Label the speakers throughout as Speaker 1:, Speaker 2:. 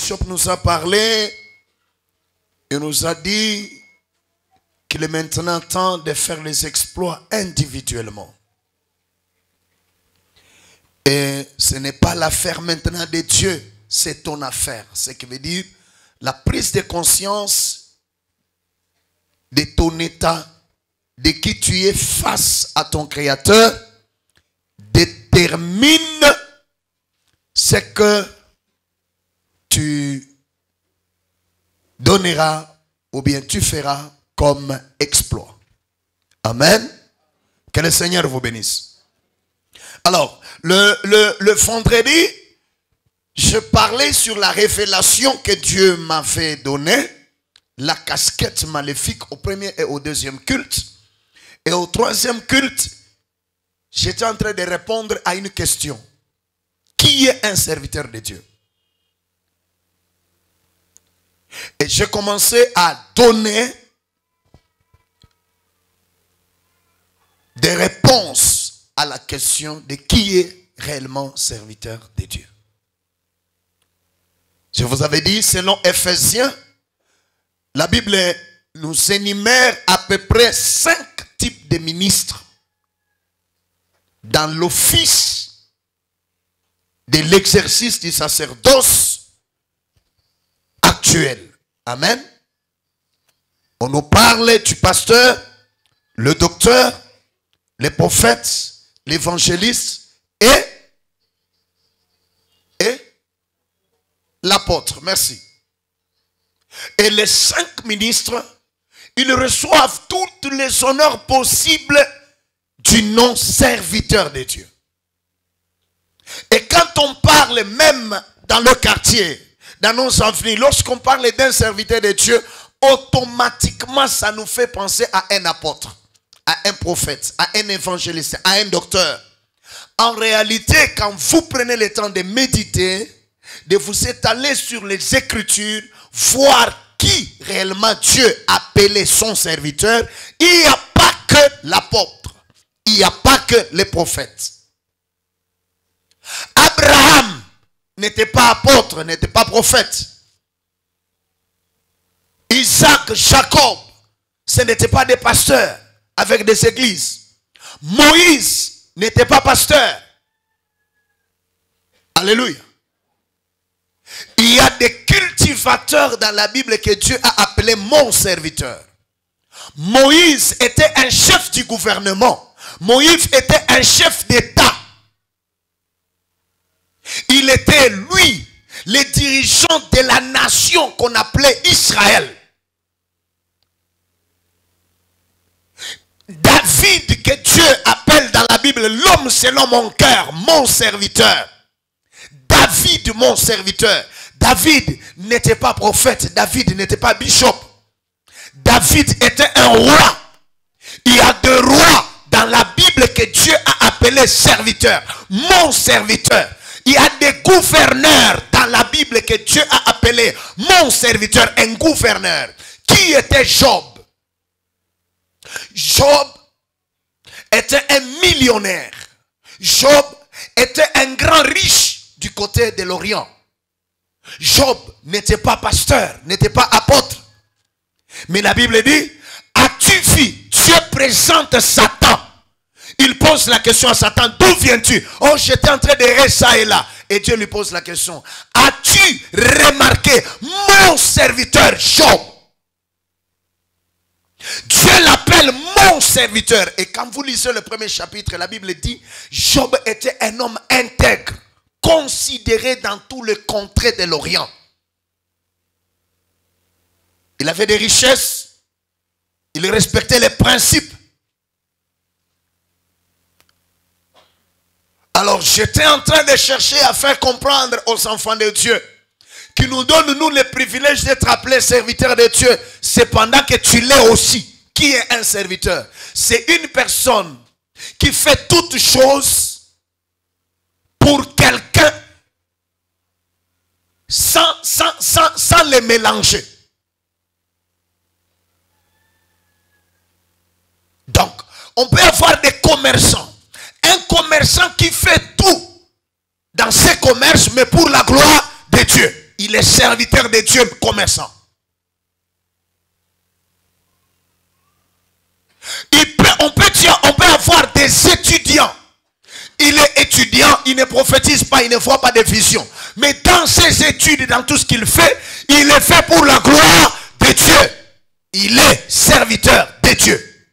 Speaker 1: bishop nous a parlé, il nous a dit qu'il est maintenant temps de faire les exploits individuellement. Et ce n'est pas l'affaire maintenant de Dieu, c'est ton affaire. Ce qui veut dire la prise de conscience de ton état, de qui tu es face à ton Créateur, détermine ce que tu donneras ou bien tu feras comme exploit. Amen. Que le Seigneur vous bénisse. Alors, le vendredi, je parlais sur la révélation que Dieu m'avait donnée, la casquette maléfique au premier et au deuxième culte. Et au troisième culte, j'étais en train de répondre à une question. Qui est un serviteur de Dieu? Et j'ai commencé à donner des réponses à la question de qui est réellement serviteur de Dieu. Je vous avais dit, selon Ephésiens, la Bible nous énumère à peu près 5 types de ministres dans l'office de l'exercice du sacerdoce actuel. Amen. On nous parle du pasteur, le docteur, les prophètes, l'évangéliste et l'apôtre. Merci. Et les 5 ministres, ils reçoivent tous les honneurs possibles du nom serviteur de Dieu. Et quand on parle même dans le quartier, dans nos avenues, lorsqu'on parle d'un serviteur de Dieu, automatiquement ça nous fait penser à un apôtre, à un prophète, à un évangéliste, à un docteur. En réalité, quand vous prenez le temps de méditer, de vous étaler sur les Écritures, voir qui réellement Dieu a appelé son serviteur, il n'y a pas que l'apôtre, il n'y a pas que les prophètes. Abraham n'était pas apôtre, n'était pas prophète. Isaac, Jacob, ce n'étaient pas des pasteurs avec des églises. Moïse n'était pas pasteur. Alléluia. Il y a des cultivateurs dans la Bible que Dieu a appelés mon serviteur. Moïse était un chef du gouvernement. Moïse était un chef d'État. Il était, lui, le dirigeant de la nation qu'on appelait Israël. David, que Dieu appelle dans la Bible l'homme selon mon cœur, mon serviteur. David, mon serviteur. David n'était pas prophète, David n'était pas bishop. David était un roi. Il y a 2 rois dans la Bible que Dieu a appelés serviteurs. Mon serviteur. Il y a des gouverneurs dans la Bible que Dieu a appelé mon serviteur, un gouverneur. Qui était Job? Job était un millionnaire. Job était un grand riche du côté de l'Orient. Job n'était pas pasteur, n'était pas apôtre. Mais la Bible dit, as-tu vu, Dieu présente Satan. Il pose la question à Satan, d'où viens-tu? Oh, j'étais en train d'errer ça et là. Et Dieu lui pose la question, as-tu remarqué mon serviteur Job? Dieu l'appelle mon serviteur. Et quand vous lisez le premier chapitre, la Bible dit, Job était un homme intègre, considéré dans tous les contrées de l'Orient. Il avait des richesses, il respectait les principes. Alors j'étais en train de chercher à faire comprendre aux enfants de Dieu qui nous donnent nous le privilège d'être appelés serviteurs de Dieu, cependant que tu l'es aussi. Qui est un serviteur? C'est une personne qui fait toutes choses pour quelqu'un sans les mélanger. Donc, on peut avoir des commerçants. Un commerçant qui fait tout dans ses commerces, mais pour la gloire de Dieu. Il il est serviteur de Dieu, commerçant. On peut avoir des étudiants. Il est étudiant, il ne prophétise pas, il ne voit pas de vision. Mais dans ses études et dans tout ce qu'il fait, il est fait pour la gloire de Dieu. Il est serviteur de Dieu.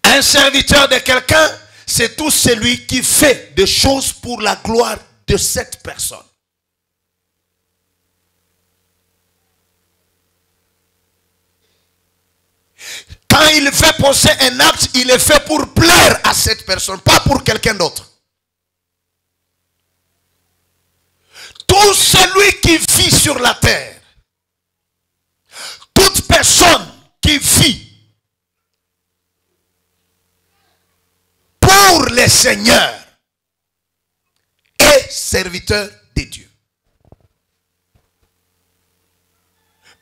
Speaker 1: Un serviteur de quelqu'un, c'est tout celui qui fait des choses pour la gloire de cette personne. Quand il fait poser un acte, il est fait pour plaire à cette personne, pas pour quelqu'un d'autre. Tout celui qui vit sur la terre, toute personne qui vit pour le Seigneur est serviteur de Dieu.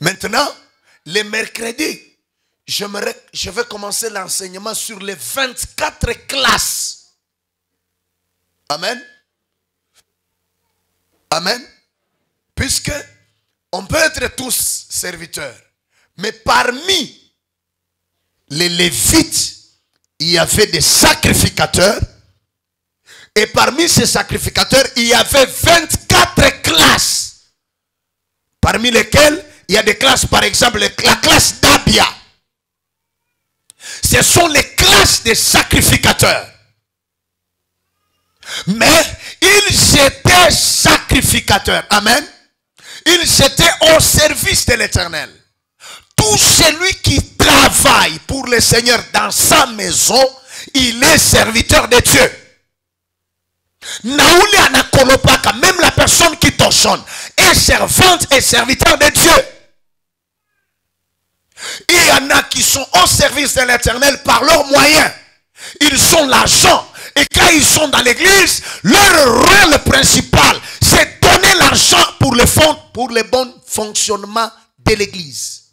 Speaker 1: Maintenant, le mercredi, je vais commencer l'enseignement sur les 24 classes. Amen. Amen. Puisque on peut être tous serviteurs. Mais parmi les Lévites, il y avait des sacrificateurs. Et parmi ces sacrificateurs, il y avait 24 classes. Parmi lesquelles, il y a des classes, par exemple, la classe d'Abia. Ce sont les classes des sacrificateurs. Mais ils étaient sacrificateurs. Amen. Ils étaient au service de l'Éternel. Tout celui qui travaille pour le Seigneur dans sa maison, il est serviteur de Dieu. Même la personne qui t'enchaîne est servante et serviteur de Dieu. Il y en a qui sont au service de l'Éternel par leurs moyens. Ils sont l'argent. Et quand ils sont dans l'église, leur rôle principal, c'est donner l'argent pour le bon fonctionnement de l'église.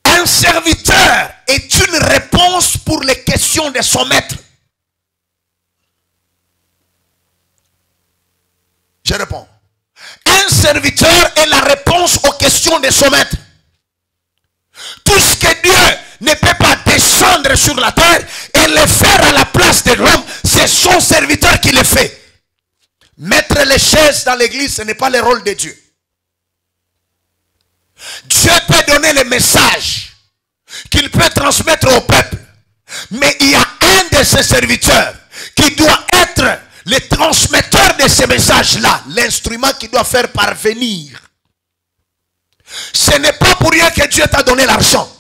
Speaker 1: Un serviteur est une réponse pour les questions de son maître. Je réponds. Un serviteur est la réponse aux questions de son maître. Tout ce que Dieu ne peut pas descendre sur la terre et le faire à la place de l'homme, c'est son serviteur qui le fait. Mettre les chaises dans l'église, ce n'est pas le rôle de Dieu. Dieu peut donner le message qu'il peut transmettre au peuple. Mais il y a un de ses serviteurs qui doit être le transmetteur de ces messages-là, l'instrument qui doit faire parvenir. Ce n'est pas pour rien que Dieu t'a donné l'argent.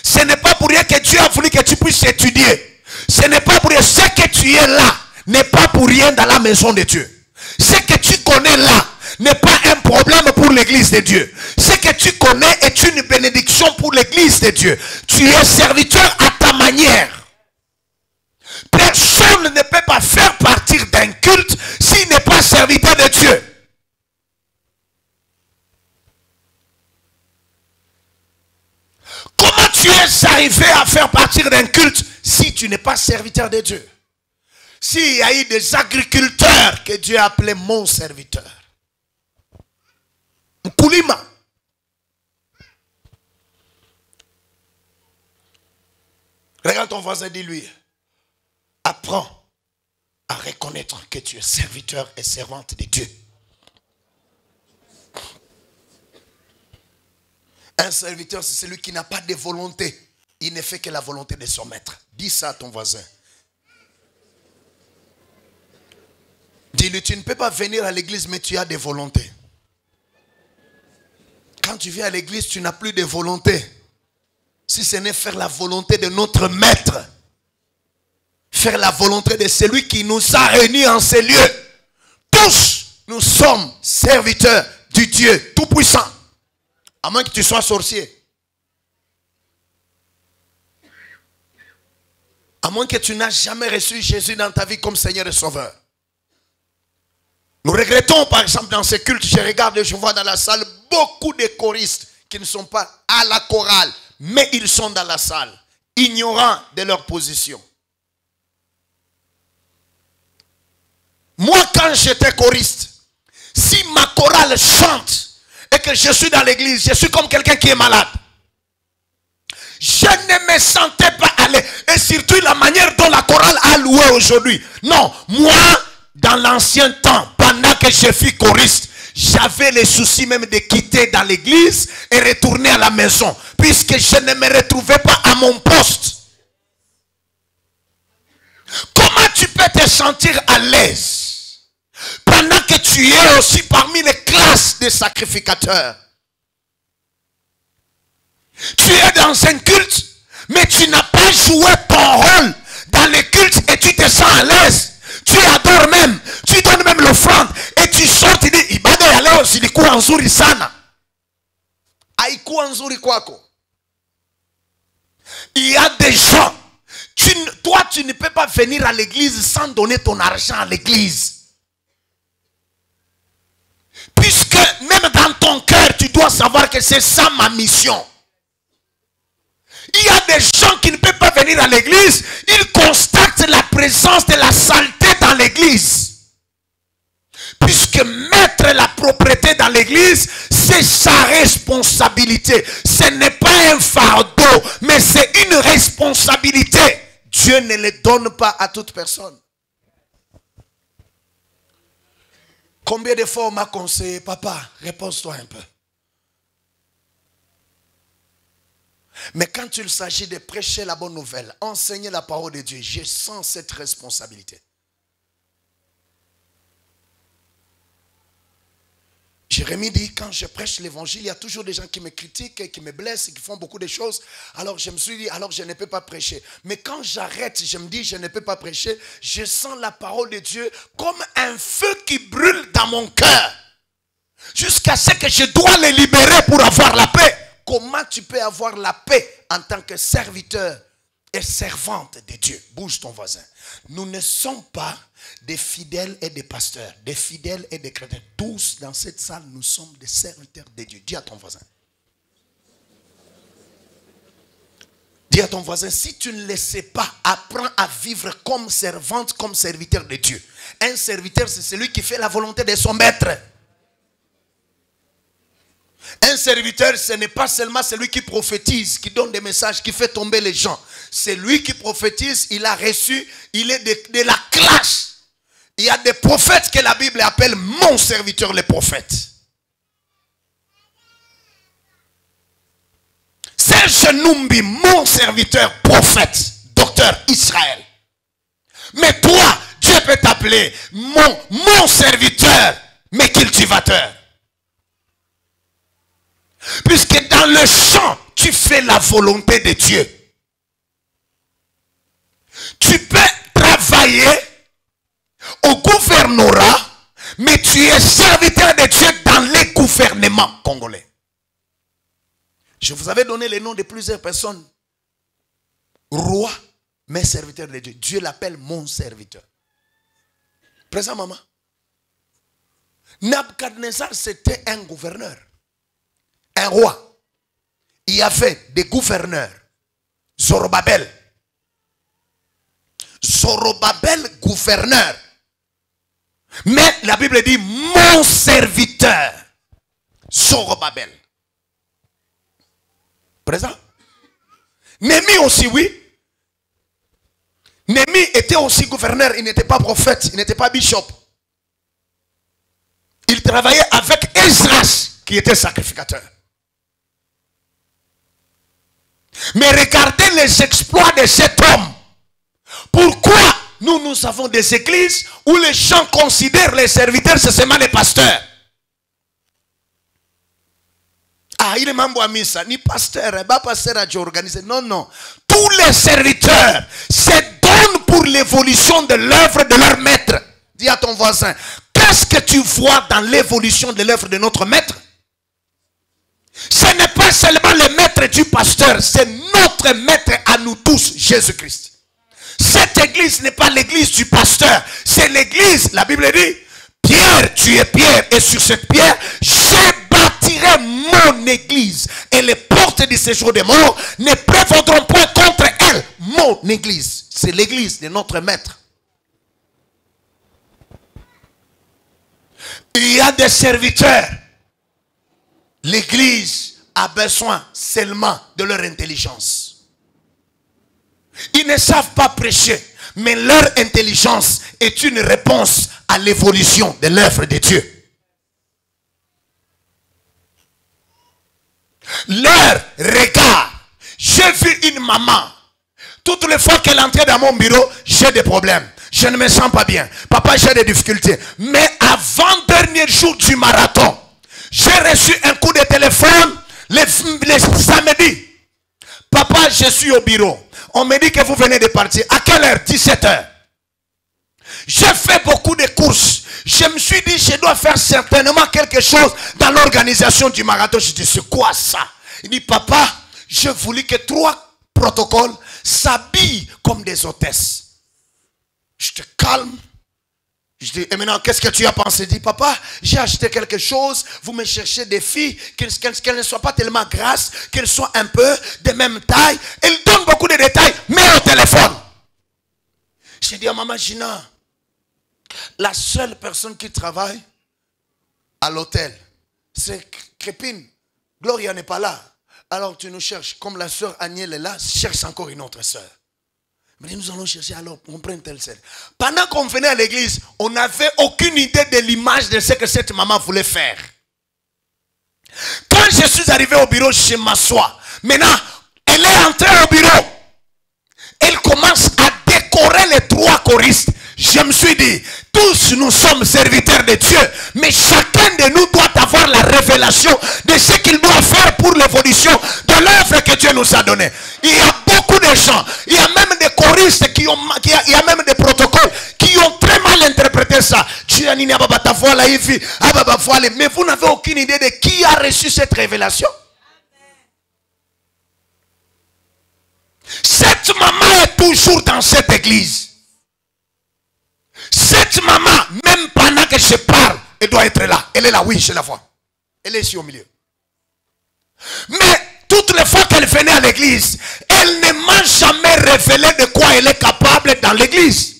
Speaker 1: Ce n'est pas pour rien que Dieu a voulu que tu puisses étudier. Ce n'est pas pour rien. Ce que tu es là n'est pas pour rien dans la maison de Dieu. Ce que tu connais là n'est pas un problème pour l'église de Dieu. Ce que tu connais est une bénédiction pour l'église de Dieu. Tu es serviteur à ta manière. Personne ne peut pas faire partir d'un culte s'il n'est pas serviteur de Dieu. Comment tu es arrivé à faire partir d'un culte si tu n'es pas serviteur de Dieu? S'il y a eu des agriculteurs que Dieu a appelés mon serviteur. Mkulima. Regarde ton voisin, dis-lui. Apprends à reconnaître que tu es serviteur et servante de Dieu. Un serviteur, c'est celui qui n'a pas de volonté. Il ne fait que la volonté de son maître. Dis ça à ton voisin. Dis-lui, tu ne peux pas venir à l'église, mais tu as des volontés. Quand tu viens à l'église, tu n'as plus de volonté. Si ce n'est faire la volonté de notre maître. Faire la volonté de celui qui nous a réunis en ces lieux. Tous, nous sommes serviteurs du Dieu Tout-Puissant. À moins que tu sois sorcier. À moins que tu n'as jamais reçu Jésus dans ta vie comme Seigneur et Sauveur. Nous regrettons, par exemple, dans ces cultes, je regarde et je vois dans la salle beaucoup de choristes qui ne sont pas à la chorale, mais ils sont dans la salle, ignorants de leur position. quand j'étais choriste, si ma chorale chante et que je suis dans l'église, je suis comme quelqu'un qui est malade. Je ne me sentais pas aller. Et surtout la manière dont la chorale a loué aujourd'hui. Non, moi, dans l'ancien temps, pendant que je fus choriste, j'avais les soucis même de quitter dans l'église et retourner à la maison. Puisque je ne me retrouvais pas à mon poste. Comment tu peux te sentir à l'aise pendant que tu es aussi parmi les classes des sacrificateurs? Tu es dans un culte, mais tu n'as pas joué ton rôle dans le culte et tu te sens à l'aise. Tu adores même, tu donnes même l'offrande et tu sors, tu dis, ibada ya leo zilikuwa nzuri sana. Haikuwa nzuri kwako. Il y a des gens, toi tu ne peux pas venir à l'église sans donner ton argent à l'église. Puisque même dans ton cœur, tu dois savoir que c'est ça ma mission. Il y a des gens qui ne peuvent pas venir à l'église. Ils constatent la présence de la saleté dans l'église. Puisque mettre la propreté dans l'église, c'est sa responsabilité. Ce n'est pas un fardeau, mais c'est une responsabilité. Dieu ne le donne pas à toute personne. Combien de fois on m'a conseillé, papa, repose-toi un peu. Mais quand il s'agit de prêcher la bonne nouvelle, enseigner la parole de Dieu, je sens cette responsabilité. Jérémie dit, quand je prêche l'évangile, il y a toujours des gens qui me critiquent, qui me blessent, qui font beaucoup de choses. Alors je me suis dit, alors je ne peux pas prêcher. Mais quand j'arrête, je me dis, je ne peux pas prêcher, je sens la parole de Dieu comme un feu qui brûle dans mon cœur. Jusqu'à ce que je dois les libérer pour avoir la paix. Comment tu peux avoir la paix en tant que serviteur et servante de Dieu? Bouge ton voisin. Nous ne sommes pas des fidèles et des pasteurs, des fidèles et des chrétiens. Tous dans cette salle, nous sommes des serviteurs de Dieu. Dis à ton voisin. Dis à ton voisin, si tu ne le sais pas, apprends à vivre comme servante, comme serviteur de Dieu. Un serviteur, c'est celui qui fait la volonté de son maître. Un serviteur, ce n'est pas seulement celui qui prophétise, qui donne des messages, qui fait tomber les gens. C'est lui qui prophétise, il a reçu, il est de la classe. Il y a des prophètes que la Bible appelle mon serviteur, les prophètes. Serge Numbi, mon serviteur, prophète, docteur Israël. Mais toi, Dieu peut t'appeler mon serviteur, mais cultivateur. Puisque dans le champ, tu fais la volonté de Dieu. Tu peux travailler au gouvernorat, mais tu es serviteur de Dieu dans les gouvernements congolais. Je vous avais donné les noms de plusieurs personnes. Roi, mais serviteur de Dieu. Dieu l'appelle mon serviteur. Présent, maman. Nabuchodonosor, c'était un gouverneur. Un roi. Il y avait des gouverneurs. Zorobabel. Zorobabel, gouverneur. Mais la Bible dit mon serviteur. Zorobabel. Présent. Némi aussi, oui. Némi était aussi gouverneur. Il n'était pas prophète. Il n'était pas bishop. Il travaillait avec Esdras, qui était sacrificateur. Mais regardez les exploits de cet homme. Pourquoi nous avons des églises où les gens considèrent les serviteurs, c'est seulement les pasteurs? Ah, il est membre à Missa, ni pasteur, pas pasteur à organiser. Non, non. Tous les serviteurs se donnent pour l'évolution de l'œuvre de leur maître. Dis à ton voisin, qu'est-ce que tu vois dans l'évolution de l'œuvre de notre maître? Ce n'est pas seulement le maître du pasteur, c'est notre maître à nous tous, Jésus-Christ. Cette église n'est pas l'église du pasteur, c'est l'église, la Bible dit, Pierre, tu es Pierre, et sur cette pierre, je bâtirai mon église, et les portes du séjour des morts ne prévaudront point contre elle. Mon église, c'est l'église de notre maître. Il y a des serviteurs. L'église a besoin seulement de leur intelligence. Ils ne savent pas prêcher, mais leur intelligence est une réponse à l'évolution de l'œuvre de Dieu. Leur regard. J'ai vu une maman. Toutes les fois qu'elle entrait dans mon bureau, j'ai des problèmes. Je ne me sens pas bien. Papa, j'ai des difficultés. Mais avant-dernier jour du marathon, j'ai reçu un coup de téléphone les samedis. Papa, je suis au bureau. On me dit que vous venez de partir. À quelle heure? 17 h. J'ai fait beaucoup de courses. Je me suis dit, je dois faire certainement quelque chose dans l'organisation du marathon. Je dis, c'est quoi ça? Il dit, papa, j'ai voulu que 3 protocoles s'habillent comme des hôtesses. Je te calme. Je dis, et maintenant, qu'est-ce que tu as pensé? Il dit, papa, j'ai acheté quelque chose. Vous me cherchez des filles, qu'elles ne soient pas tellement grasses, qu'elles soient un peu de même taille. Elle donne beaucoup de détails, mais au téléphone. J'ai dit à maman Gina, la seule personne qui travaille à l'hôtel, c'est Crépine. Gloria n'est pas là. Alors tu nous cherches, comme la soeur Agnès est là, cherche encore une autre soeur. Mais nous allons chercher, alors on prend telle soeur. Pendant qu'on venait à l'église, on n'avait aucune idée de l'image de ce que cette maman voulait faire. Quand je suis arrivé au bureau, je m'assois. Maintenant, elle est entrée au bureau. Elle commence à décorer les 3 choristes. Je me suis dit, tous nous sommes serviteurs de Dieu, mais chacun de nous doit avoir la révélation de ce qu'il doit faire pour l'évolution de l'œuvre que Dieu nous a donnée. Il y a beaucoup de gens, il y a même des choristes il y a même des protocoles qui ont très mal interprété ça. Mais vous n'avez aucune idée de qui a reçu cette révélation. Cette maman est toujours dans cette église. Cette maman, même pendant que je parle, elle doit être là. Elle est là, oui, je la vois. Elle est ici au milieu. Mais toutes les fois qu'elle venait à l'église, elle ne m'a jamais révélé de quoi elle est capable dans l'église.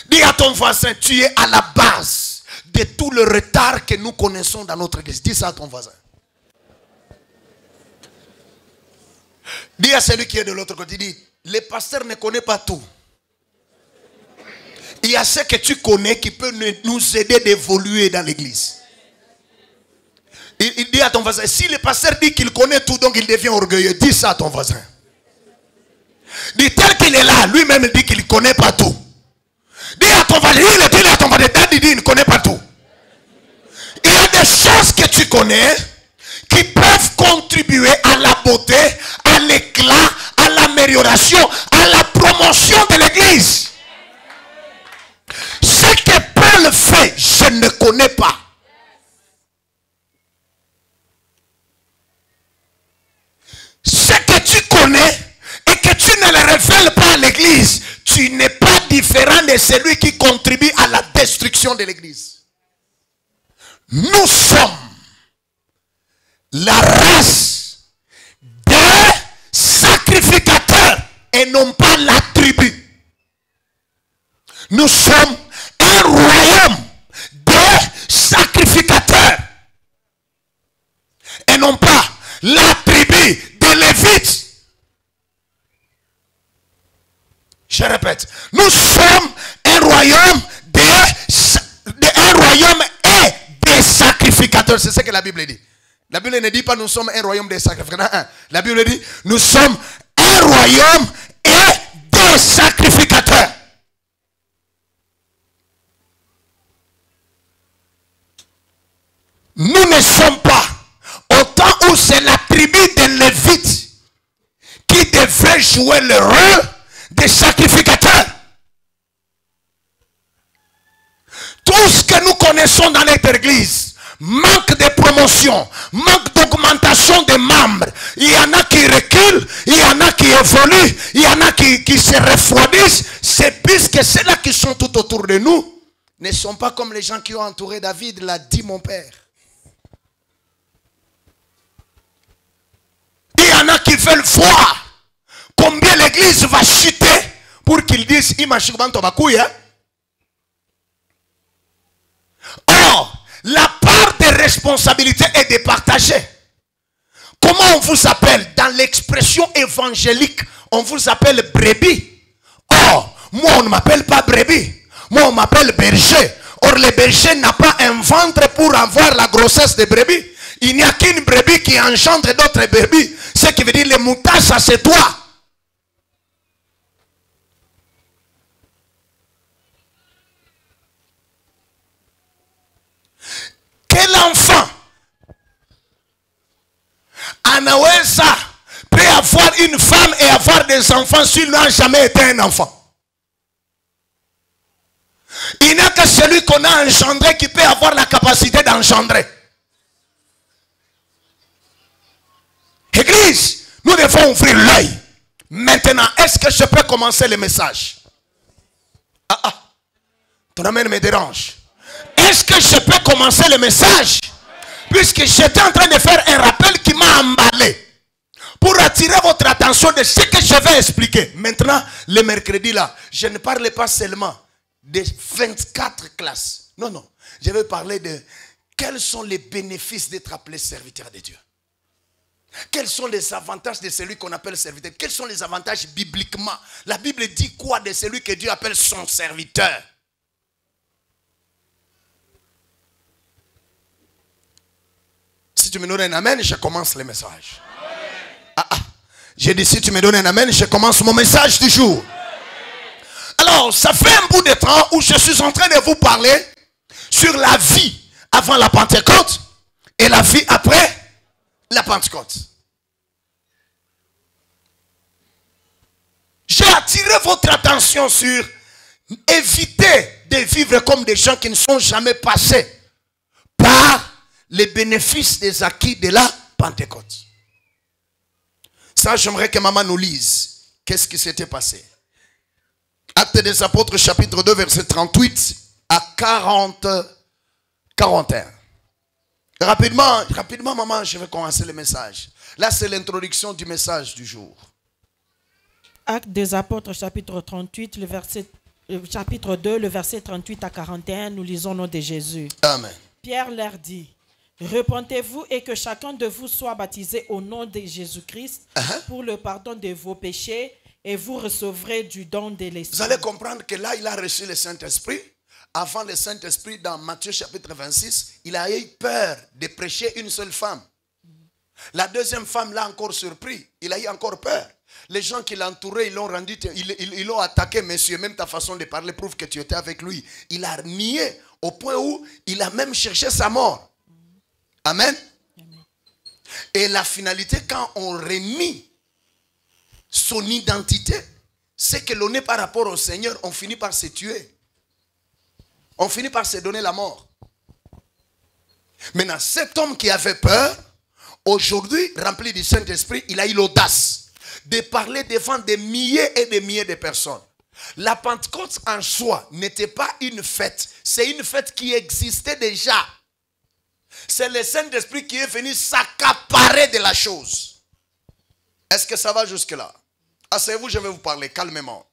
Speaker 1: Dis à ton voisin, tu es à la base de tout le retard que nous connaissons dans notre église. Dis ça à ton voisin. Dis à celui qui est de l'autre côté, dis, le pasteur ne connaît pas tout. Il y a ce que tu connais qui peut nous aider d'évoluer dans l'église. Il dit à ton voisin, si le pasteur dit qu'il connaît tout, donc il devient orgueilleux. Dis ça à ton voisin. Dis tel qu'il est là, lui-même dit qu'il ne connaît pas tout. Dis à ton voisin, il à ton voisin, il dit il ne connaît pas tout. Il y a des choses que tu connais qui peuvent contribuer à la beauté, à l'éclat, à l'amélioration, à la promotion de l'église. Ce que Paul fait, je ne connais pas. Ce que tu connais et que tu ne le révèles pas à l'église, tu n'es pas différent de celui qui contribue à la destruction de l'église. Nous sommes la race des sacrificateurs et non pas la tribu. Nous sommes un royaume des sacrificateurs et non pas la tribu des Lévites. Je répète, nous sommes un royaume et des sacrificateurs. C'est ce que la Bible dit. La Bible ne dit pas nous sommes un royaume des sacrificateurs. La Bible dit nous sommes un royaume et des sacrificateurs. Nous ne sommes pas, au temps où c'est la tribu des Lévites qui devrait jouer le rôle des sacrificateurs. Tout ce que nous connaissons dans notre église, manque de promotion, manque d'augmentation des membres. Il y en a qui reculent, il y en a qui évoluent, il y en a qui se refroidissent. C'est puisque ceux-là qui sont tout autour de nous ne sont pas comme les gens qui ont entouré David, l'a dit mon père. Il y en a qui veulent voir combien l'église va chuter pour qu'ils disent Or, responsabilité est de partager. Comment on vous appelle? Dans l'expression évangélique, on vous appelle brebis. Or, moi on ne m'appelle pas brebis. Moi on m'appelle berger. Or, le berger n'a pas un ventre pour avoir la grossesse de brebis. Il n'y a qu'une brebis qui engendre d'autres brebis. Ce qui veut dire les moutons, ça c'est toi. Quel enfant anaweza peut avoir une femme et avoir des enfants s'il n'a jamais été un enfant? Il n'y a que celui qu'on a engendré qui peut avoir la capacité d'engendrer. Église, nous devons ouvrir l'œil. Maintenant, est-ce que je peux commencer le message? Ton amen me dérange. Est-ce que je peux commencer le message? Puisque j'étais en train de faire un rappel qui m'a emballé. Pour attirer votre attention de ce que je vais expliquer. Maintenant, le mercredi là, je ne parle pas seulement des 24 classes. Non, non. Je vais parler de quels sont les bénéfices d'être appelé serviteur de Dieu. Quels sont les avantages de celui qu'on appelle serviteur? Quels sont les avantages bibliquement? La Bible dit quoi de celui que Dieu appelle son serviteur? Si tu me donnes un amen, je commence le message. J'ai dit si tu me donnes un amen, je commence mon message du jour. Alors, ça fait un bout de temps où je suis en train de vous parler sur la vie avant la Pentecôte et la vie après la Pentecôte. J'ai attiré votre attention sur éviter de vivre comme des gens qui ne sont jamais passés par les bénéfices des acquis de la Pentecôte. Ça, j'aimerais que maman nous lise. Qu'est-ce qui s'était passé? Actes des Apôtres, chapitre 2, verset 38 à 41. Rapidement, maman, je vais commencer le message. Là, c'est l'introduction du message du jour.
Speaker 2: Actes des Apôtres, chapitre 38, chapitre 2, le verset 38 à 41, nous lisons au nom de Jésus.
Speaker 1: Amen.
Speaker 2: Pierre leur dit: repentez-vous et que chacun de vous soit baptisé au nom de Jésus-Christ pour le pardon de vos péchés et vous recevrez du don de l'Esprit.
Speaker 1: Vous allez comprendre que là, il a reçu le Saint-Esprit. Avant le Saint-Esprit, dans Matthieu chapitre 26, il a eu peur de prêcher une seule femme. La deuxième femme l'a encore surpris. Il a eu encore peur. Les gens qui l'entouraient, ils l'ont rendu, ils l'ont attaqué, monsieur. Même ta façon de parler prouve que tu étais avec lui. Il a nié au point où il a même cherché sa mort. Amen. Et la finalité, quand on renie son identité, c'est que l'on est par rapport au Seigneur, on finit par se tuer. On finit par se donner la mort. Maintenant, cet homme qui avait peur, aujourd'hui, rempli du Saint-Esprit, il a eu l'audace de parler devant des milliers et des milliers de personnes. La Pentecôte en soi n'était pas une fête, c'est une fête qui existait déjà. C'est le Saint-Esprit qui est venu s'accaparer de la chose. Est-ce que ça va jusque-là? Asseyez-vous, je vais vous parler calmement.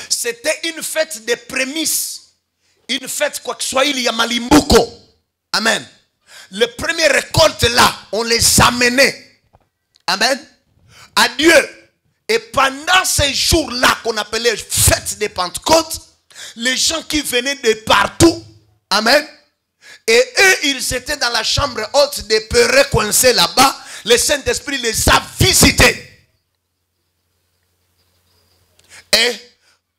Speaker 1: C'était une fête de prémices. Une fête, quoi que soit, il y a Malimbuko. Amen. Les premières récoltes là, on les amenait. Amen. À Dieu. Et pendant ces jours-là qu'on appelait fête de Pentecôte, les gens qui venaient de partout, amen, et eux, ils étaient dans la chambre haute des peureux coincés là-bas, le Saint-Esprit les a visités. Et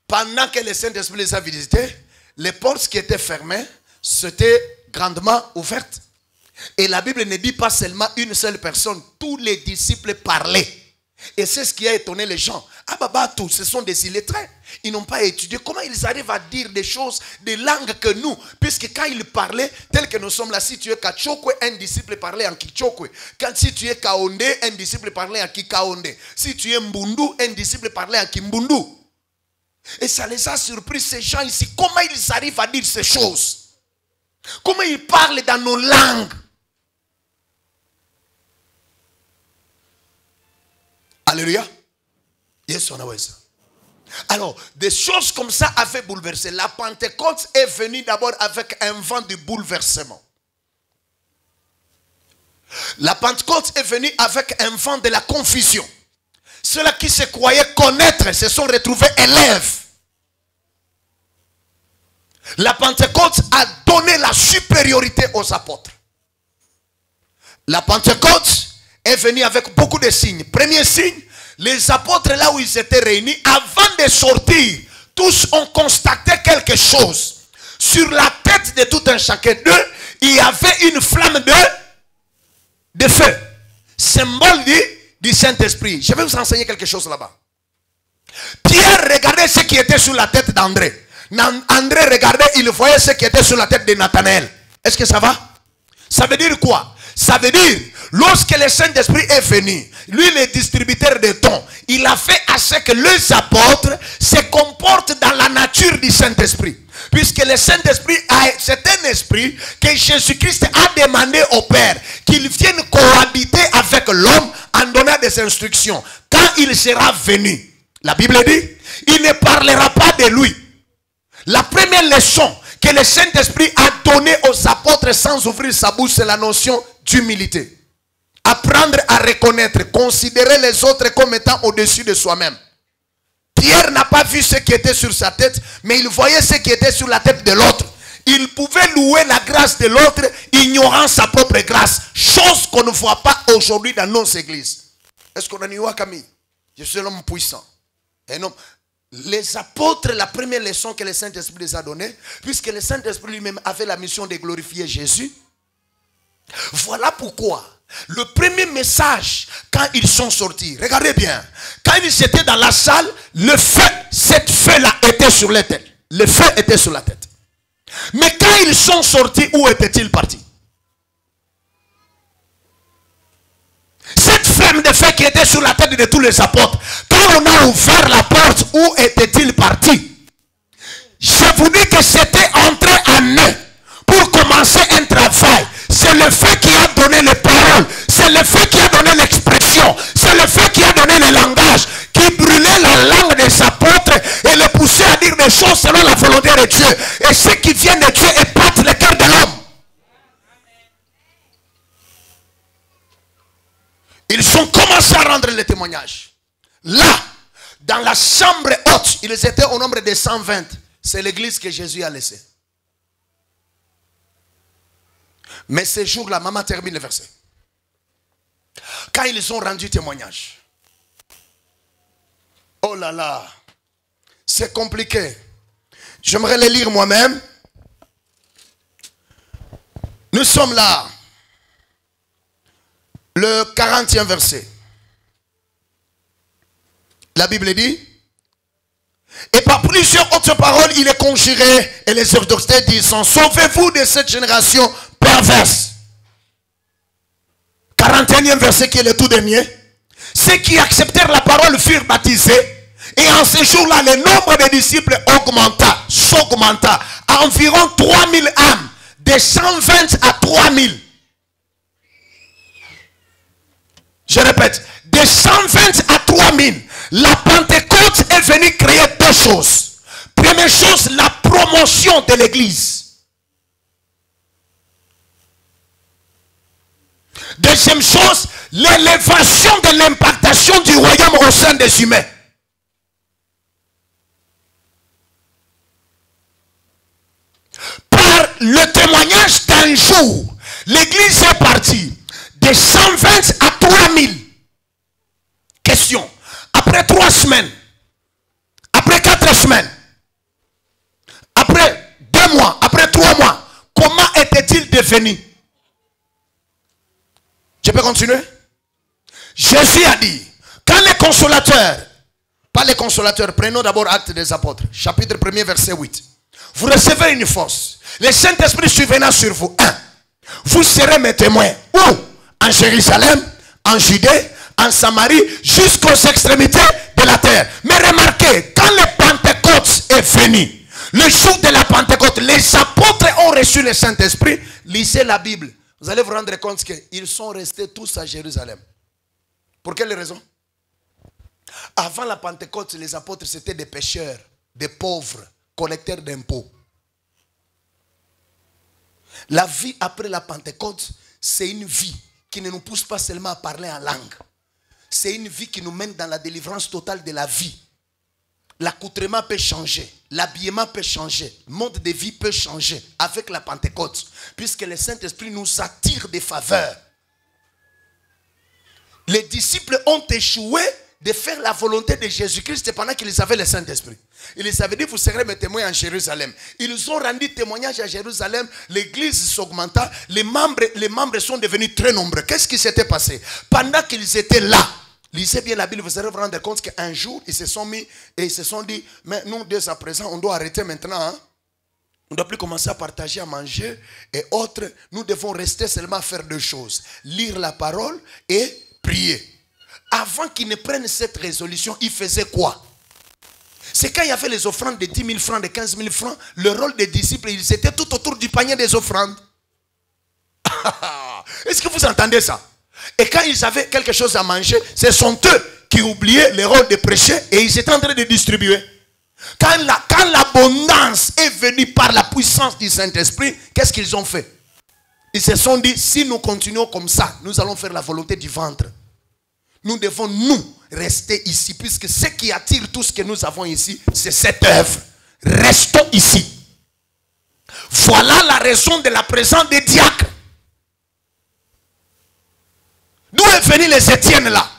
Speaker 1: pendant que le Saint-Esprit les a visités, les portes qui étaient fermées, s'étaient grandement ouvertes. Et la Bible ne dit pas seulement une seule personne, tous les disciples parlaient. Et c'est ce qui a étonné les gens. Ah baba, tous, ce sont des illettrés. Ils n'ont pas étudié. Comment ils arrivent à dire des choses, des langues que nous? Puisque quand ils parlaient, tel que nous sommes là, si tu es Kachokwe, un disciple parlait en Kichokwe. Quand si tu es Kaonde, un disciple parlait en Kikaonde. Si tu es Mbundu, un disciple parlait en Kimbundu. Et ça les a surpris, ces gens ici. Comment ils arrivent à dire ces choses? Comment ils parlent dans nos langues? Alléluia. Yes, on a ça. Alors, des choses comme ça avaient bouleversé. La Pentecôte est venue d'abord avec un vent de bouleversement. La Pentecôte est venue avec un vent de la confusion. Ceux-là qui se croyaient connaître se sont retrouvés élèves. La Pentecôte a donné la supériorité aux apôtres. La Pentecôte est venue avec beaucoup de signes. Premier signe, les apôtres là où ils étaient réunis, avant de sortir, tous ont constaté quelque chose. Sur la tête de tout un chacun d'eux, il y avait une flamme de feu. Symbole du Saint-Esprit. Je vais vous enseigner quelque chose là-bas. Pierre regardait ce qui était sur la tête d'André. André regardait, il voyait ce qui était sur la tête de Nathanaël. Est-ce que ça va? Ça veut dire quoi? Ça veut dire, lorsque le Saint-Esprit est venu, lui le distributeur de dons, il a fait à ce que les apôtres se comportent dans la nature du Saint-Esprit. Puisque le Saint-Esprit, c'est un esprit que Jésus-Christ a demandé au Père qu'il vienne cohabiter avec l'homme en donnant des instructions. Quand il sera venu, la Bible dit, il ne parlera pas de lui. La première leçon que le Saint-Esprit a donnée aux apôtres sans ouvrir sa bouche, c'est la notion d'humilité. Apprendre à reconnaître, considérer les autres comme étant au-dessus de soi-même. Pierre n'a pas vu ce qui était sur sa tête, mais il voyait ce qui était sur la tête de l'autre. Il pouvait louer la grâce de l'autre, ignorant sa propre grâce. Chose qu'on ne voit pas aujourd'hui dans nos églises. Est-ce qu'on a dit, Camille? Je suis l'homme puissant. Et non. Les apôtres, la première leçon que le Saint-Esprit les a donnée, puisque le Saint-Esprit lui-même avait la mission de glorifier Jésus. Voilà pourquoi le premier message, quand ils sont sortis, regardez bien, quand ils étaient dans la salle, le feu, cette feu-là était sur la tête. Le feu était sur la tête. Mais quand ils sont sortis, où étaient-ils partis? Cette flamme de feu qui était sur la tête de tous les apôtres, quand on a ouvert la porte, où étaient-ils partis? Je vous dis que c'était entré en eux pour commencer un travail. C'est le feu qui a donné les paroles. C'est le feu qui a donné l'expression. C'est le feu qui a donné le langage. Qui brûlait la langue des apôtres et les poussait à dire des choses selon la volonté de Dieu. Et ce qui vient de Dieu épate le cœur de l'homme. Ils ont commencé à rendre le témoignage. Là, dans la chambre haute, ils étaient au nombre de 120. C'est l'église que Jésus a laissée. Mais ce jour-là, maman termine le verset. Quand ils ont rendu témoignage. Oh là là. C'est compliqué. J'aimerais le lire moi-même. Nous sommes là. Le 40e verset. La Bible dit. Et par plusieurs autres paroles, il les conjurait et les exhortait, disant, sauvez-vous de cette génération perverse. 41e verset qui est le tout dernier. Ceux qui acceptèrent la parole furent baptisés. Et en ce jour-là, le nombre de disciples s'augmenta à environ 3000 âmes. De 120 à 3000. Je répète, de 120 à 3000. La Pentecôte est venue créer deux choses. Première chose, la promotion de l'église. Deuxième chose, l'élévation de l'impactation du royaume au sein des humains. Par le témoignage d'un jour, l'église est partie de 120 à 3000. Question. Après 3 semaines, après 4 semaines, après 2 mois, après 3 mois, comment était-il devenu? Je peux continuer? Jésus a dit, quand les consolateurs, pas les consolateurs, prenons d'abord Actes des Apôtres, chapitre 1er, verset 8. Vous recevez une force. Le Saint-Esprit survenant sur vous. 1. Vous serez mes témoins. Où? En Jérusalem, en Judée, en Samarie, jusqu'aux extrémités de la terre. Mais remarquez, quand le Pentecôte est venu, le jour de la Pentecôte, les apôtres ont reçu le Saint-Esprit. Lisez la Bible. Vous allez vous rendre compte qu'ils sont restés tous à Jérusalem. Pour quelle raison? Avant la Pentecôte, les apôtres, c'était des pécheurs, des pauvres, collecteurs d'impôts. La vie après la Pentecôte, c'est une vie qui ne nous pousse pas seulement à parler en langue. C'est une vie qui nous mène dans la délivrance totale de la vie. L'accoutrement peut changer, l'habillement peut changer, le mode de vie peut changer avec la Pentecôte, puisque le Saint-Esprit nous attire des faveurs. Les disciples ont échoué de faire la volonté de Jésus-Christ pendant qu'ils avaient le Saint-Esprit. Il les avait dit, vous serez mes témoins en Jérusalem. Ils ont rendu témoignage à Jérusalem, l'église s'augmenta, les membres sont devenus très nombreux. Qu'est-ce qui s'était passé? Pendant qu'ils étaient là, lisez bien la Bible, vous allez vous rendre compte qu'un jour, ils se sont mis et ils se sont dit, mais nous, dès à présent, on doit arrêter maintenant. Hein? On ne doit plus commencer à partager, à manger et autres. Nous devons rester seulement à faire deux choses. Lire la parole et prier. Avant qu'ils ne prennent cette résolution, ils faisaient quoi? C'est quand il y avait les offrandes de 10 000 francs, de 15 000 francs, le rôle des disciples, ils étaient tout autour du panier des offrandes. Est-ce que vous entendez ça? Et quand ils avaient quelque chose à manger, ce sont eux qui oubliaient le rôle de prêcher et ils étaient en train de distribuer. Quand l'abondance est venue par la puissance du Saint-Esprit, qu'est-ce qu'ils ont fait? Ils se sont dit, si nous continuons comme ça, nous allons faire la volonté du ventre. Nous devons, nous, rester ici, puisque ce qui attire tout ce que nous avons ici, c'est cette œuvre. Restons ici. Voilà la raison de la présence des diacres. D'où est venu les Étienne là?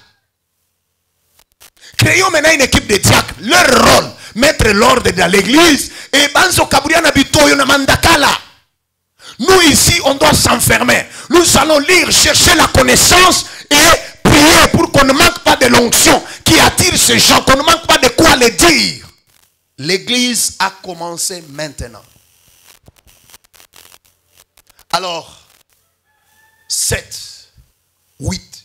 Speaker 1: Créons maintenant une équipe de diacres. Leur rôle, mettre l'ordre dans l'église. Et Banzo Kaburiana Bitoyo Namandakala. Nous ici, on doit s'enfermer. Nous allons lire, chercher la connaissance et prier pour qu'on ne manque pas de l'onction qui attire ces gens, qu'on ne manque pas de quoi les dire. L'église a commencé maintenant. Alors, 7, 8,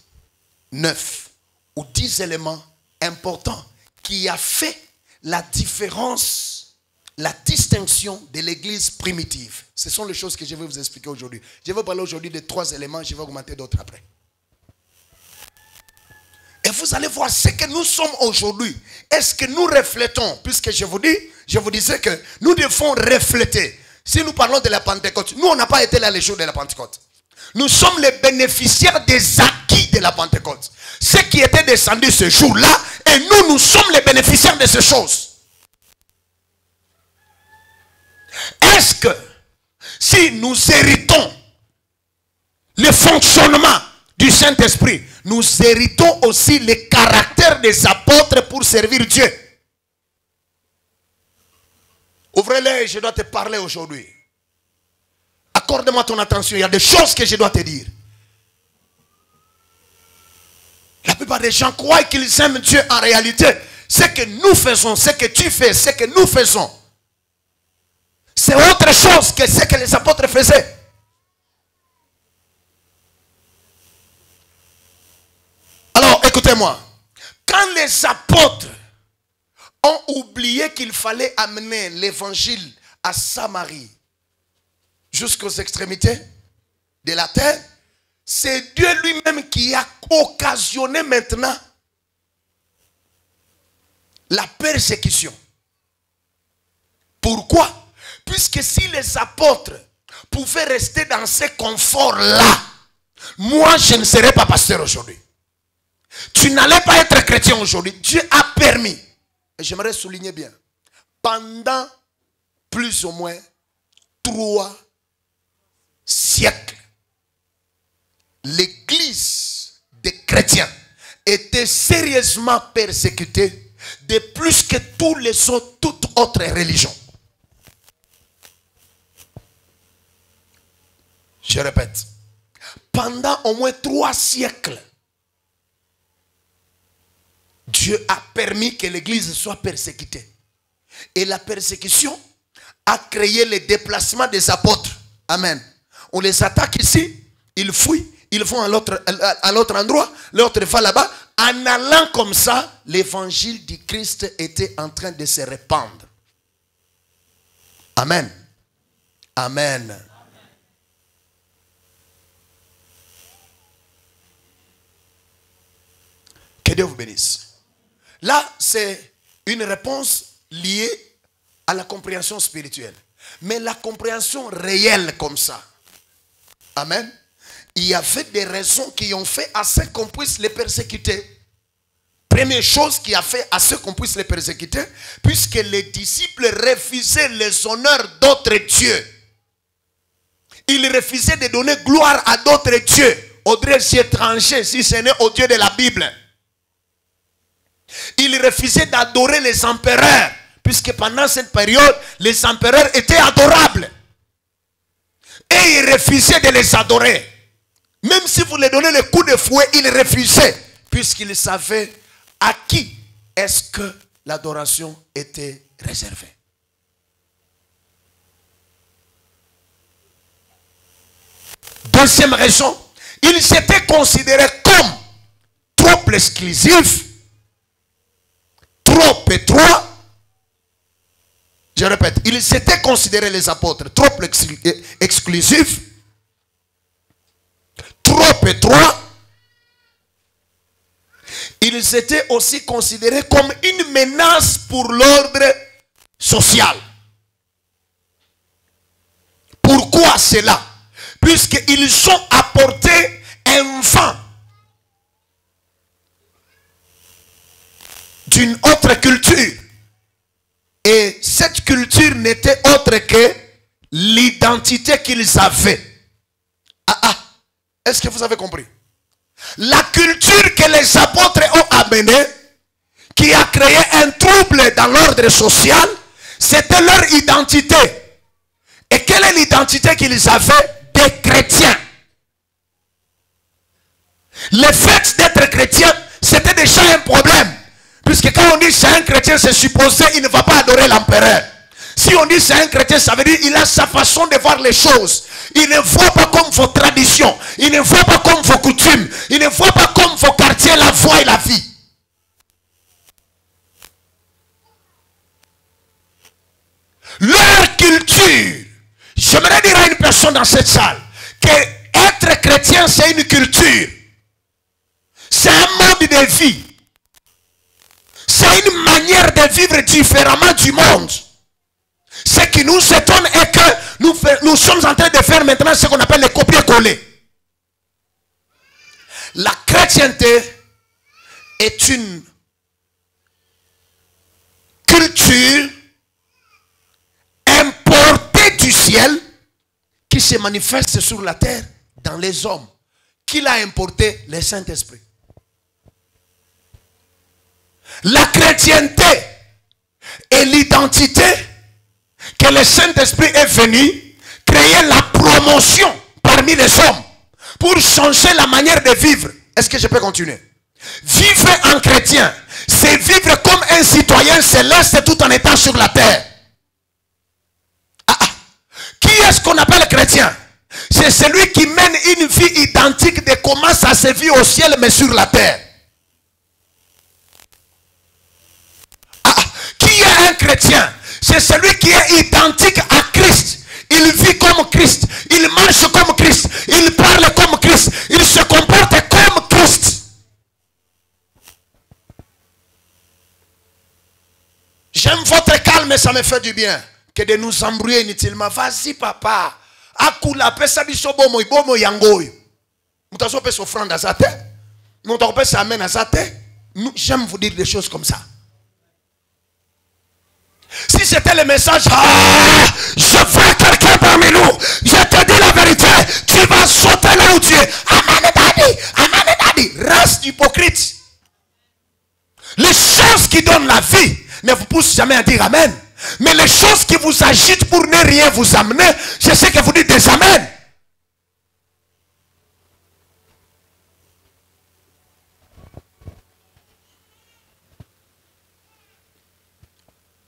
Speaker 1: 9 ou 10 éléments importants qui a fait la différence, la distinction de l'église primitive. Ce sont les choses que je vais vous expliquer aujourd'hui. Je vais parler aujourd'hui de 3 éléments, je vais augmenter d'autres après. Et vous allez voir ce que nous sommes aujourd'hui. Est-ce que nous reflétons? Puisque je vous disais que nous devons refléter. Si nous parlons de la Pentecôte, nous on n'a pas été là les jours de la Pentecôte. Nous sommes les bénéficiaires des acquis de la Pentecôte. Ceux qui étaient descendus ce jour-là, et nous sommes les bénéficiaires de ces choses. Est-ce que si nous héritons le fonctionnement du Saint-Esprit, nous héritons aussi le caractère des apôtres pour servir Dieu? Ouvrez-les, je dois te parler aujourd'hui. Accorde-moi ton attention, il y a des choses que je dois te dire. La plupart des gens croient qu'ils aiment Dieu. En réalité, ce que nous faisons, ce que tu fais, ce que nous faisons, c'est autre chose que ce que les apôtres faisaient. Alors, écoutez-moi. Quand les apôtres ont oublié qu'il fallait amener l'évangile à Samarie jusqu'aux extrémités de la terre, c'est Dieu lui-même qui a occasionné maintenant la persécution. Pourquoi? Puisque si les apôtres pouvaient rester dans ce confort-là, moi je ne serais pas pasteur aujourd'hui. Tu n'allais pas être chrétien aujourd'hui. Dieu a permis, et j'aimerais souligner bien, pendant plus ou moins 3 siècles, l'église des chrétiens était sérieusement persécutée de plus que toute autre religion. Je répète, pendant au moins 3 siècles, Dieu a permis que l'église soit persécutée. Et la persécution a créé le déplacement des apôtres. Amen. On les attaque ici, ils fuient, ils vont à l'autre endroit, l'autre va là-bas. En allant comme ça, l'évangile du Christ était en train de se répandre. Amen. Amen. Que Dieu vous bénisse. Là, c'est une réponse liée à la compréhension spirituelle. Mais la compréhension réelle comme ça. Amen. Il y avait des raisons qui ont fait à ce qu'on puisse les persécuter. Première chose qui a fait à ce qu'on puisse les persécuter, puisque les disciples refusaient les honneurs d'autres dieux. Ils refusaient de donner gloire à d'autres dieux, aux dieux étrangers, si ce n'est au Dieu de la Bible. Ils refusaient d'adorer les empereurs, puisque pendant cette période, les empereurs étaient adorables. Et ils refusaient de les adorer. Même si vous leur donnez le coup de fouet, ils refusaient, puisqu'ils savaient à qui est-ce que l'adoration était réservée. Deuxième raison, ils s'étaient considérés comme trop exclusifs, trop étroits. Je répète, ils s'étaient considérés, les apôtres, trop exclusifs, trop étroits. Ils étaient aussi considérés comme une menace pour l'ordre social. Pourquoi cela? Puisqu'ils ont apporté un vent d'une autre culture. Et cette culture n'était autre que l'identité qu'ils avaient. Est-ce que vous avez compris? La culture que les apôtres ont amenée, qui a créé un trouble dans l'ordre social, c'était leur identité. Et quelle est l'identité qu'ils avaient? Des chrétiens. Le fait d'être chrétien, c'était déjà un problème. Puisque quand on dit c'est un chrétien, c'est supposé qu'il ne va pas adorer l'empereur. Si on dit c'est un chrétien, ça veut dire qu'il a sa façon de voir les choses. Il ne voit pas comme vos traditions. Il ne voit pas comme vos coutumes. Il ne voit pas comme vos quartiers, la foi et la vie. Leur culture. J'aimerais dire à une personne dans cette salle que être chrétien, c'est une culture. C'est un mode de vie. C'est une manière de vivre différemment du monde. Ce qui nous étonne est que nous sommes en train de faire maintenant ce qu'on appelle le copier-coller. La chrétienté est une culture importée du ciel qui se manifeste sur la terre dans les hommes. Qui l'a importé? Le Saint-Esprit. La chrétienté est l'identité que le Saint-Esprit est venu créer la promotion parmi les hommes pour changer la manière de vivre. Est-ce que je peux continuer? Vivre en chrétien, c'est vivre comme un citoyen céleste tout en étant sur la terre. Qui est-ce qu'on appelle chrétien? C'est celui qui mène une vie identique de comment ça se vit au ciel mais sur la terre. Qui est un chrétien? C'est celui qui est identique à Christ. Il vit comme Christ. Il marche comme Christ. Il parle comme Christ. Il se comporte comme Christ. J'aime votre calme et ça me fait du bien. Que de nous embrouiller inutilement. Vas-y papa. Akula pesa biso bomo ibomo yangoyo. Mutaso pesa offrande azate. Mutaso pesa amen azate. J'aime vous dire des choses comme ça. Si c'était le message, je veux quelqu'un parmi nous, je te dis la vérité, tu vas sauter là où tu es. Amen daddy, amen daddy. Race d'hypocrite. Les choses qui donnent la vie ne vous poussent jamais à dire amen. Mais les choses qui vous agitent pour ne rien vous amener, c'est ce que vous dites des amen.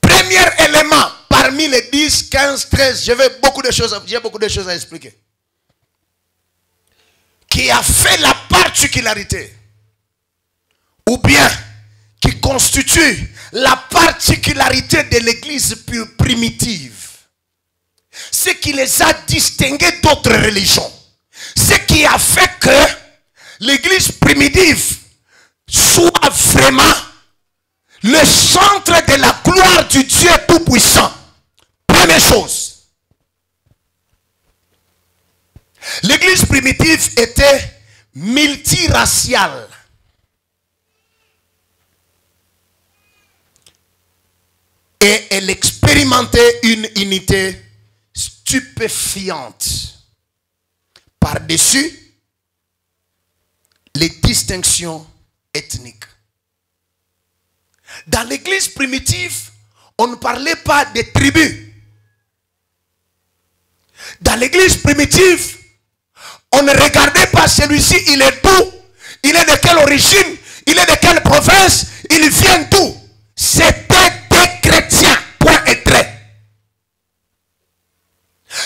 Speaker 1: Premier élément parmi les 10, 15, 13, j'ai beaucoup de choses à expliquer. Qui a fait la particularité, ou bien qui constitue la particularité de l'église primitive. Ce qui les a distingués d'autres religions. Ce qui a fait que l'église primitive soit vraiment du Dieu Tout-Puissant. Première chose. L'église primitive était multiraciale. Et elle expérimentait une unité stupéfiante par-dessus les distinctions ethniques. Dans l'église primitive, on ne parlait pas des tribus. Dans l'église primitive, on ne regardait pas celui-ci, il est d'où, il est de quelle origine, il est de quelle province, il vient d'où. C'était des chrétiens, point et trait.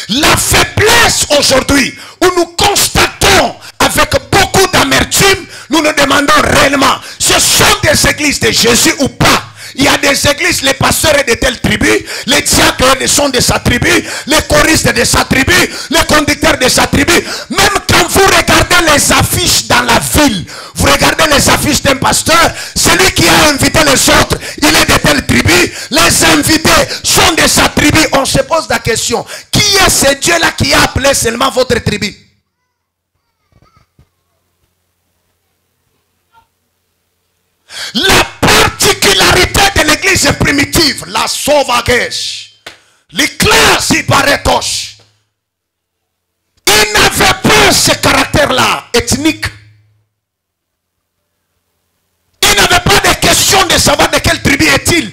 Speaker 1: La faiblesse aujourd'hui, où nous constatons avec beaucoup d'amertume, nous nous demandons réellement, ce sont des églises de Jésus ou pas? Il y a des églises, les pasteurs sont de telle tribu, les diacres sont de sa tribu, les choristes de sa tribu, les conducteurs de sa tribu. Même quand vous regardez les affiches dans la ville, vous regardez les affiches d'un pasteur, celui qui a invité les autres, il est de telle tribu, les invités sont de sa tribu. On se pose la question, qui est ce Dieu-là qui a appelé seulement votre tribu? La particularité de l'église primitive, la sauvagesse, les classes ibaretoches, il n'avait pas ce caractère-là ethnique. Il n'avait pas de question de savoir de quelle tribu est-il.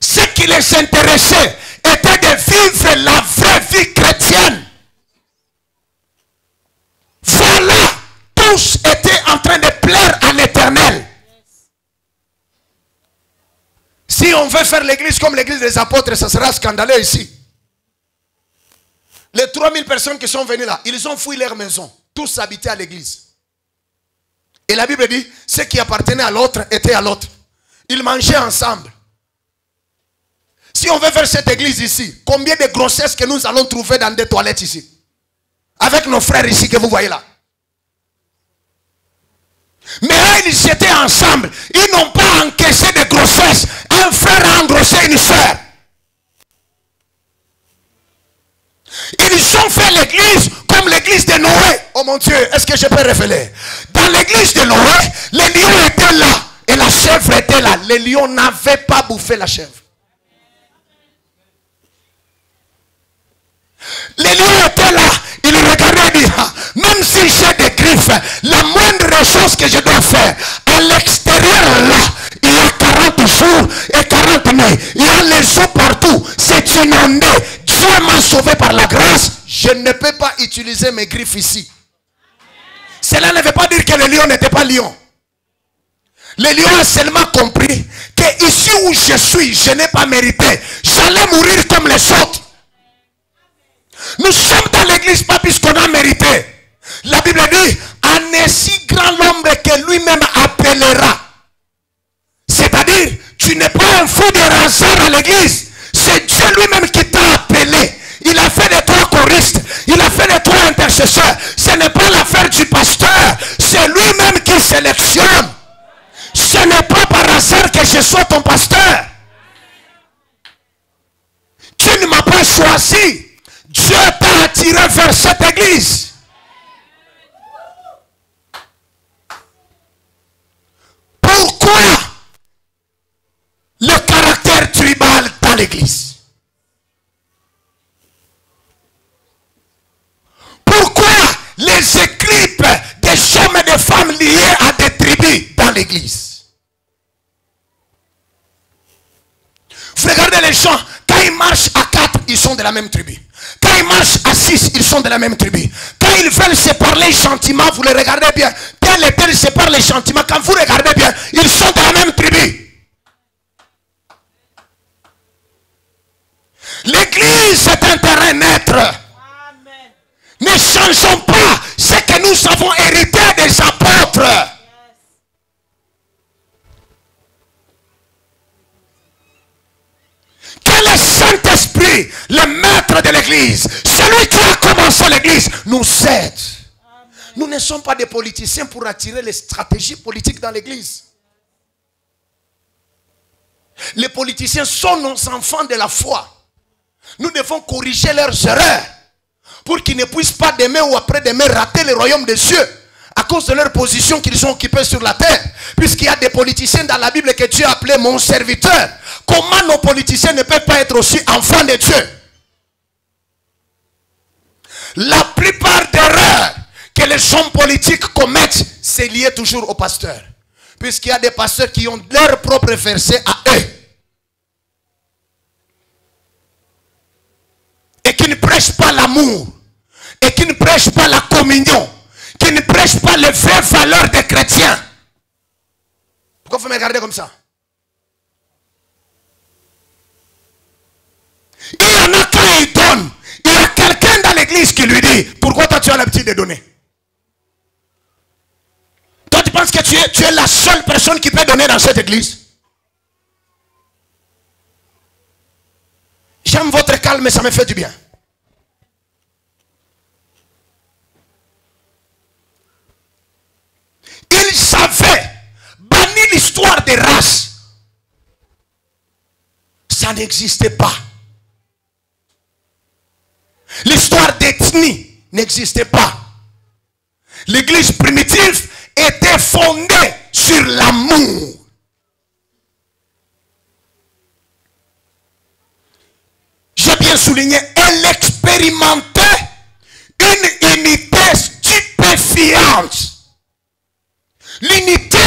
Speaker 1: Ce qui les intéressait était de vivre la vraie vie chrétienne. Voilà, tous étaient en train de plaire à l'Éternel. Si on veut faire l'église comme l'église des apôtres, ça sera scandaleux ici. Les 3000 personnes qui sont venues là, ils ont fouillé leur maison. Tous habitaient à l'église. Et la Bible dit, ce qui appartenait à l'autre était à l'autre. Ils mangeaient ensemble. Si on veut faire cette église ici, combien de grossesses que nous allons trouver dans des toilettes ici? Avec nos frères ici que vous voyez là. Mais eux, ils étaient ensemble. Ils n'ont pas encaissé de grossesse. Un frère a engrossé une soeur. Ils ont fait l'église comme l'église de Noé. Oh mon Dieu, est-ce que je peux révéler? Dans l'église de Noé, les lions étaient là. Et la chèvre était là. Les lions n'avaient pas bouffé la chèvre. Les lions étaient là. Ils regardaient et disaient, même si j'ai des griffes, la moindre chose que je dois faire, à l'extérieur là, il y a 40 jours et 40 nuits. Il y a les eaux partout. C'est inondé. Dieu m'a sauvé par la grâce. Je ne peux pas utiliser mes griffes ici. Cela ne veut pas dire que le lion n'était pas lion. Le lion a seulement compris que ici où je suis, je n'ai pas mérité. J'allais mourir comme les autres. Nous sommes dans l'église pas puisqu'on a mérité. La Bible dit, en si grand nombre que lui-même appellera. C'est-à-dire, tu n'es pas un fou de hasard à l'église. C'est Dieu lui-même qui t'a appelé. Il a fait de toi choriste. Il a fait de toi intercesseur. Ce n'est pas l'affaire du pasteur. C'est lui-même qui sélectionne. Ce n'est pas par hasard que je sois ton pasteur. Tu ne m'as pas choisi. Dieu t'a attiré vers cette église. Pourquoi le caractère tribal dans l'église? Pourquoi les équipes des hommes et des femmes liés à des tribus dans l'église? Vous regardez les gens, quand ils marchent à 4, ils sont de la même tribu. Quand ils marchent à 6, ils sont de la même tribu. Quand ils veulent se parler gentiment, vous les regardez bien. Tel et tel se parlent gentiment. Quand vous regardez bien, ils sont de la même tribu. L'église est un terrain neutre. Amen. Ne changeons pas ce que nous avons hérité des apôtres. Que le Saint-Esprit, le maître de l'église, celui qui a commencé l'église, nous aide. Amen. Nous ne sommes pas des politiciens pour attirer les stratégies politiques dans l'église. Les politiciens sont nos enfants de la foi. Nous devons corriger leurs erreurs pour qu'ils ne puissent pas demain ou après-demain rater le royaume des cieux à cause de leur position qu'ils ont occupée sur la terre. Puisqu'il y a des politiciens dans la Bible que Dieu a appelé mon serviteur. Comment nos politiciens ne peuvent pas être aussi enfants de Dieu? La plupart des erreurs que les hommes politiques commettent, c'est lié toujours aux pasteurs. Puisqu'il y a des pasteurs qui ont leur propre verset à eux. Et qui ne prêchent pas l'amour. Et qui ne prêchent pas la communion. Qui ne prêchent pas les vraies valeurs des chrétiens. Pourquoi vous me regardez comme ça? Il y en a quand il donne. Il y a quelqu'un dans l'église qui lui dit, pourquoi toi tu as l'habitude de donner? Toi tu penses que tu es la seule personne qui peut donner dans cette église? J'aime votre calme et ça me fait du bien. Il savait bannir l'histoire des races. Ça n'existait pas. L'histoire d'ethnie n'existait pas. L'église primitive était fondée sur l'amour. J'ai bien souligné, elle expérimentait une unité stupéfiante. L'unité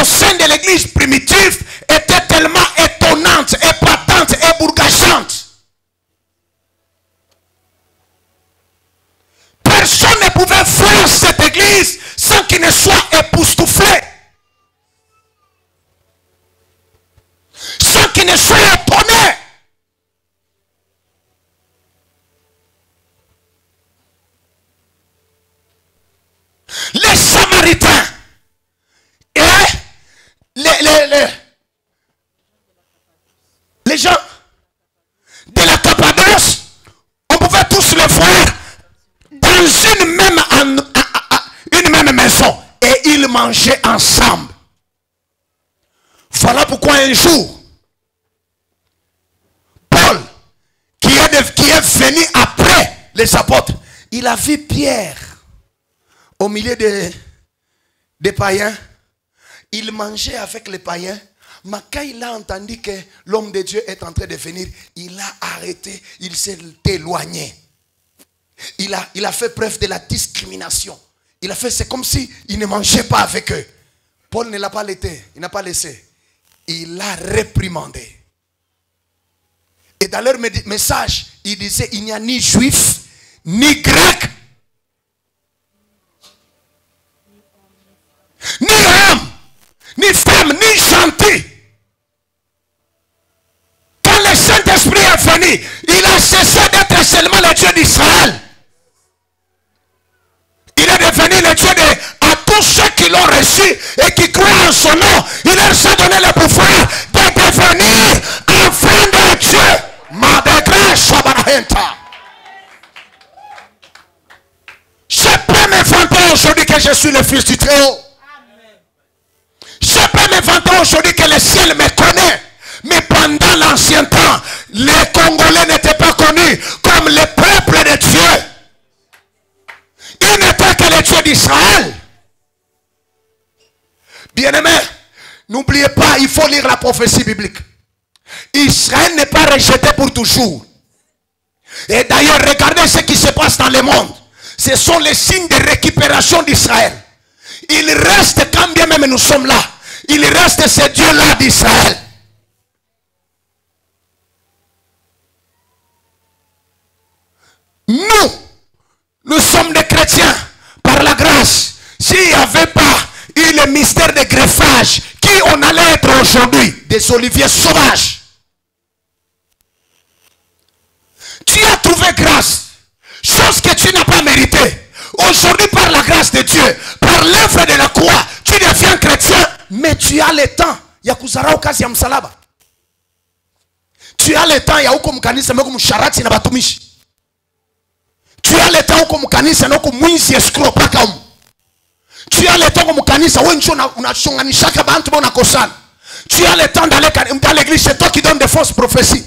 Speaker 1: au sein de l'église primitive était tellement étonnante, épatante et bourgageante. Personne ne pouvait voir cette église sans qu'il ne soit époustouflé. Sans qu'il ne soit étonné. Les Samaritains et les gens de la Cappadoce, on pouvait tous les voir dans une même maison et ils mangeaient ensemble. Voilà pourquoi un jour Paul, qui est venu après les apôtres, il a vu Pierre au milieu des païens. Il mangeait avec les païens. Mais quand il a entendu que l'homme de Dieu est en train de venir, il a arrêté, il s'est éloigné. Il a fait preuve de la discrimination. Il a fait, c'est comme si il ne mangeait pas avec eux. Paul ne l'a pas laissé, il n'a pas laissé. Il l'a réprimandé. Et dans leur message, il disait, il n'y a ni juif, ni grec, ni homme, ni femme, ni gentil. Quand le Saint-Esprit est venu, il a cessé d'être seulement le Dieu d'Israël. Il est devenu le Dieu à tous ceux qui l'ont reçu et qui croient en son nom. Il leur a donné le pouvoir de devenir enfants de Dieu. Je peux me vanter aujourd'hui que je suis le fils du Très-Haut. Je peux me vanter aujourd'hui que le ciel me connaît. Mais pendant l'ancien temps, les Congolais n'étaient pas connus comme le peuple de Dieu. Il n'était que le Dieu d'Israël. Bien-aimés, n'oubliez pas, il faut lire la prophétie biblique. Israël n'est pas rejeté pour toujours. Et d'ailleurs, regardez ce qui se passe dans le monde. Ce sont les signes de récupération d'Israël. Il reste, quand bien même nous sommes là, il reste ce Dieu-là d'Israël. Nous sommes des chrétiens par la grâce. S'il n'y avait pas eu le mystère de greffage, qui on allait être aujourd'hui? Des oliviers sauvages. Tu as trouvé grâce, chose que tu n'as pas méritée. Aujourd'hui, par la grâce de Dieu, par l'œuvre de la croix, tu deviens chrétien, mais tu as le temps. Yakuzara ukazi ya msalaba. Tu as le temps ya huko mkanisa meko msharati na batumishi. Tu as le temps huko mkanisa na huko mwizi escrow paka umu. Tu as le temps huko mkanisa wewe ndio unachonganishaka bantu bona kosana. Tu as le temps d'aller dans l'église, c'est toi qui donnes des fausses prophéties.